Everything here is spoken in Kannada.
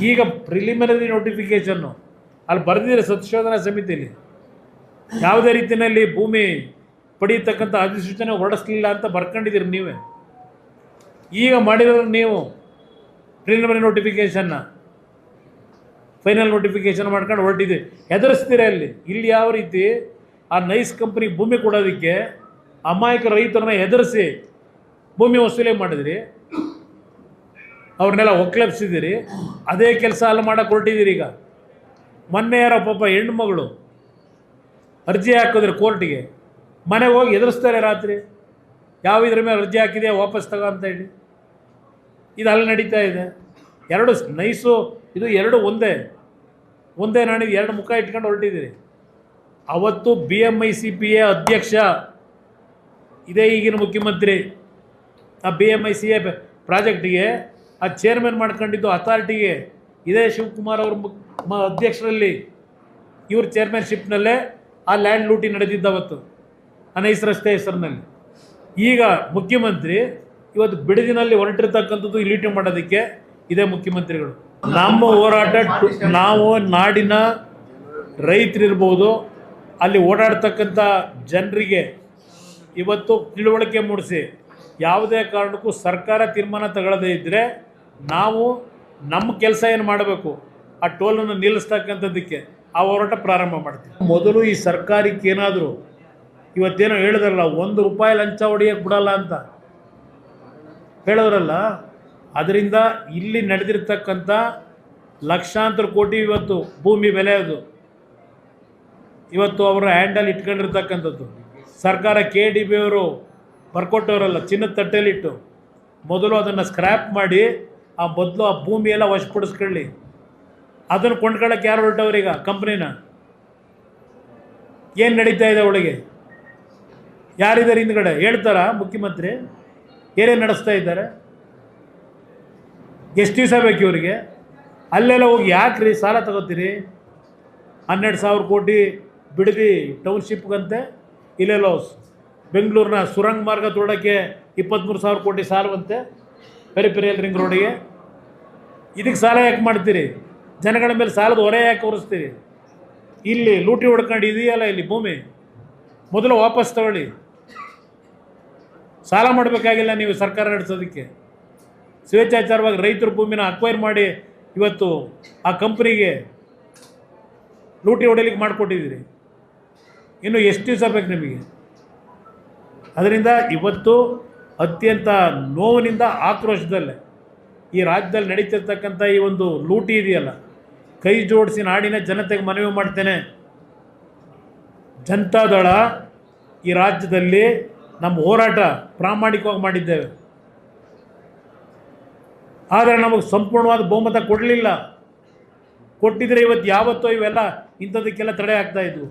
ಈಗ ಪ್ರಿಲಿಮಿನರಿ ನೋಟಿಫಿಕೇಷನ್ನು ಅಲ್ಲಿ ಬರೆದಿದ್ದಾರೆ ಸಂಶೋಧನಾ ಸಮಿತಿಯಲ್ಲಿ, ಯಾವುದೇ ರೀತಿಯಲ್ಲಿ ಭೂಮಿ ಪಡೆಯತಕ್ಕಂಥ ಅಧಿಸೂಚನೆ ಹೊರಡಿಸ್ಲಿಲ್ಲ ಅಂತ ಬರ್ಕೊಂಡಿದ್ದೀರಿ ನೀವೇ. ಈಗ ಮಾಡಿರೋದು ನೀವು ಪ್ರಿಲಿಮಿನರಿ ನೋಟಿಫಿಕೇಷನ್ನ ಫೈನಲ್ ನೋಟಿಫಿಕೇಷನ್ ಮಾಡ್ಕೊಂಡು ಹೊರಟಿದ್ದೀವಿ, ಹೆದರಿಸ್ತೀರ ಇಲ್ಲಿ ಯಾವ ರೀತಿ ಆ ನೈಸ್ ಕಂಪ್ನಿಗೆ ಭೂಮಿ ಕೊಡೋದಕ್ಕೆ ಅಮಾಯಕ ರೈತರನ್ನ ಹೆದರಿಸಿ ಭೂಮಿ ವಸೂಲಿ ಮಾಡಿದ್ರಿ, ಅವ್ರನ್ನೆಲ್ಲ ಒಕ್ಲೆಬ್ಸಿದ್ದೀರಿ. ಅದೇ ಕೆಲಸ ಅಲ್ಲಿ ಮಾಡೋಕ್ಕೆ ಹೊರಟಿದ್ದೀರಿ. ಈಗ ಮೊನ್ನೆ ಯಾರೋ ಪಾಪ ಹೆಣ್ಮಗಳು ಅರ್ಜಿ ಹಾಕಿದ್ರೆ ಕೋರ್ಟಿಗೆ, ಮನೆಗೆ ಹೋಗಿ ಎದುರಿಸ್ತಾರೆ ರಾತ್ರಿ, ಯಾವ ಇದ್ರ ಮೇಲೆ ಅರ್ಜಿ ಹಾಕಿದೆಯಾ ವಾಪಸ್ ತಗೋ ಅಂತ ಹೇಳಿ. ಇದು ಅಲ್ಲಿ ನಡೀತಾ ಇದೆ. ಎರಡು ನೈಸು ಇದು ಎರಡು ಒಂದೇ ನಾಣಿಗೆ ಎರಡು ಮುಖ ಇಟ್ಕೊಂಡು ಹೊರಟಿದ್ದೀರಿ. ಅವತ್ತು BMICPA ಅಧ್ಯಕ್ಷ ಇದೇ ಈಗಿನ ಮುಖ್ಯಮಂತ್ರಿ ಆ BMICA ಪ್ರಾಜೆಕ್ಟಿಗೆ ಆ ಚೇರ್ಮನ್ ಮಾಡ್ಕೊಂಡಿದ್ದು ಅಥಾರಿಟಿಗೆ ಇದೇ ಶಿವಕುಮಾರ್ ಅವ್ರ ಅಧ್ಯಕ್ಷರಲ್ಲಿ ಇವ್ರ ಚೇರ್ಮನ್ಶಿಪ್ನಲ್ಲೇ ಆ ಲ್ಯಾಂಡ್ ಲೂಟಿ ನಡೆದಿದ್ದವತ್ತು ಅನೈಸ್ ರಸ್ತೆ ಹೆಸರಿನಲ್ಲಿ. ಈಗ ಮುಖ್ಯಮಂತ್ರಿ ಇವತ್ತು ಬಿಡದಿನಲ್ಲಿ ಹೊರಟಿರ್ತಕ್ಕಂಥದ್ದು ಲೂಟಿ ಮಾಡೋದಕ್ಕೆ ಇದೇ ಮುಖ್ಯಮಂತ್ರಿಗಳು. ನಮ್ಮ ಹೋರಾಟ ನಾವು ನಾಡಿನ ರೈತರಿರ್ಬೋದು, ಅಲ್ಲಿ ಓಡಾಡ್ತಕ್ಕಂಥ ಜನರಿಗೆ ಇವತ್ತು ತಿಳುವಳಿಕೆ ಮೂಡಿಸಿ ಯಾವುದೇ ಕಾರಣಕ್ಕೂ ಸರ್ಕಾರ ತೀರ್ಮಾನ ತಗೊಳ್ಳದೇ ಇದ್ದರೆ ನಾವು ನಮ್ಮ ಕೆಲಸ ಏನು ಮಾಡಬೇಕು ಆ ಟೋಲನ್ನು ನಿಲ್ಲಿಸ್ತಕ್ಕಂಥದ್ದಕ್ಕೆ ಆ ಹೋರಾಟ ಪ್ರಾರಂಭ ಮಾಡ್ತೀವಿ. ಮೊದಲು ಈ ಸರ್ಕಾರಕ್ಕೆ ಏನಾದರೂ ಇವತ್ತೇನೋ ಹೇಳಿದ್ರಲ್ಲ, ₹1 ಲಂಚ ಹೊಡೆಯೋಕ್ಕೆ ಬಿಡಲ್ಲ ಅಂತ ಹೇಳಿದ್ರಲ್ಲ, ಅದರಿಂದ ಇಲ್ಲಿ ನಡೆದಿರ್ತಕ್ಕಂಥ ಲಕ್ಷಾಂತರ ಕೋಟಿ ಇವತ್ತು ಭೂಮಿ ಬೆಲೆ ಅದು ಇವತ್ತು ಅವರ ಹ್ಯಾಂಡಲ್ಲಿ ಇಟ್ಕೊಂಡಿರ್ತಕ್ಕಂಥದ್ದು. ಸರ್ಕಾರ KDB ಅವರು ಬರ್ಕೊಟ್ಟವರಲ್ಲ, ಚಿನ್ನದ ತಟ್ಟೆಲಿಟ್ಟು ಮೊದಲು ಅದನ್ನು ಸ್ಕ್ರ್ಯಾಪ್ ಮಾಡಿ ಆ ಭೂಮಿಯೆಲ್ಲ ವಶಪಡಿಸ್ಕೊಳ್ಳಿ. ಅದನ್ನು ಕೊಂಡ್ಕೊಳ್ಳೋಕೆ ಯಾರು ಹೊರಟವ್ರೀಗ ಕಂಪ್ನಿನ? ಏನು ನಡೀತಾ ಇದೆ ಒಳಗೆ? ಯಾರಿದ್ದಾರೆ ಹಿಂದ್ಗಡೆ? ಹೇಳ್ತಾರಾ ಮುಖ್ಯಮಂತ್ರಿ ಏನೇನು ನಡೆಸ್ತಾ ಇದ್ದಾರೆ? ಎಷ್ಟು ದಿವಸ ಬೇಕು ಇವರಿಗೆ? ಅಲ್ಲೆಲ್ಲ ಹೋಗಿ ಯಾಕ್ರಿ ಸಾಲ ತಗೋತೀರಿ? 12,000 ಕೋಟಿ ಬಿಡದಿ ಟೌನ್ಶಿಪ್ಗಂತೆ, ಇಲ್ಲೆಲ್ಲೋ ಬೆಂಗಳೂರಿನ ಸುರಂಗ ಮಾರ್ಗ ತೋಡೋಕ್ಕೆ 23,000 ಕೋಟಿ ಸಾಲವಂತೆ ಪೆರಿಫೆರಿಯಲ್ ರಿಂಗ್ ರೋಡಿಗೆ. ಇದಕ್ಕೆ ಸಾಲ ಯಾಕೆ ಮಾಡ್ತೀರಿ? ಜನಗಳ ಮೇಲೆ ಸಾಲದ ಹೊರೆ ಯಾಕೆ ಹೊರಿಸ್ತೀರಿ? ಇಲ್ಲಿ ಲೂಟಿ ಹೊಡ್ಕೊಂಡು ಇದೆಯಲ್ಲ ಇಲ್ಲಿ ಭೂಮಿ, ಮೊದಲು ವಾಪಸ್ ತಗೊಳ್ಳಿ. ಸಾಲ ಮಾಡಬೇಕಾಗಿಲ್ಲ ನೀವು ಸರ್ಕಾರ ನಡೆಸೋದಕ್ಕೆ. ಸ್ವೇಚ್ಛಾಚಾರವಾಗಿ ರೈತರ ಭೂಮಿನ ಅಕ್ವೈರ್ ಮಾಡಿ ಇವತ್ತು ಆ ಕಂಪ್ನಿಗೆ ಲೂಟಿ ಹೊಡೆಯಲಿಕ್ಕೆ ಮಾಡಿಕೊಟ್ಟಿದ್ದೀರಿ. ಇನ್ನು ಎಷ್ಟು ದಿವಸ ಬೇಕು ನಿಮಗೆ? ಅದರಿಂದ ಇವತ್ತು ಅತ್ಯಂತ ನೋವಿನಿಂದ ಆಕ್ರೋಶದಲ್ಲೇ ಈ ರಾಜ್ಯದಲ್ಲಿ ನಡೀತಿರ್ತಕ್ಕಂಥ ಈ ಒಂದು ಲೂಟಿ ಇದೆಯಲ್ಲ, ಕೈ ಜೋಡಿಸಿ ನಾಡಿನ ಜನತೆಗೆ ಮನವಿ ಮಾಡ್ತೇನೆ. ಜನತಾದಳ ಈ ರಾಜ್ಯದಲ್ಲಿ ನಮ್ಮ ಹೋರಾಟ ಪ್ರಾಮಾಣಿಕವಾಗಿ ಮಾಡಿದ್ದೇವೆ, ಆದರೆ ನಮಗೆ ಸಂಪೂರ್ಣವಾದ ಬಹುಮತ ಕೊಡಲಿಲ್ಲ. ಕೊಟ್ಟಿದ್ರೆ ಇವತ್ತು ಯಾವತ್ತೋ ಇವೆಲ್ಲ ಇಂಥದಕ್ಕೆಲ್ಲ ತಡೆ ಆಗ್ತಾಯಿದ್ವು.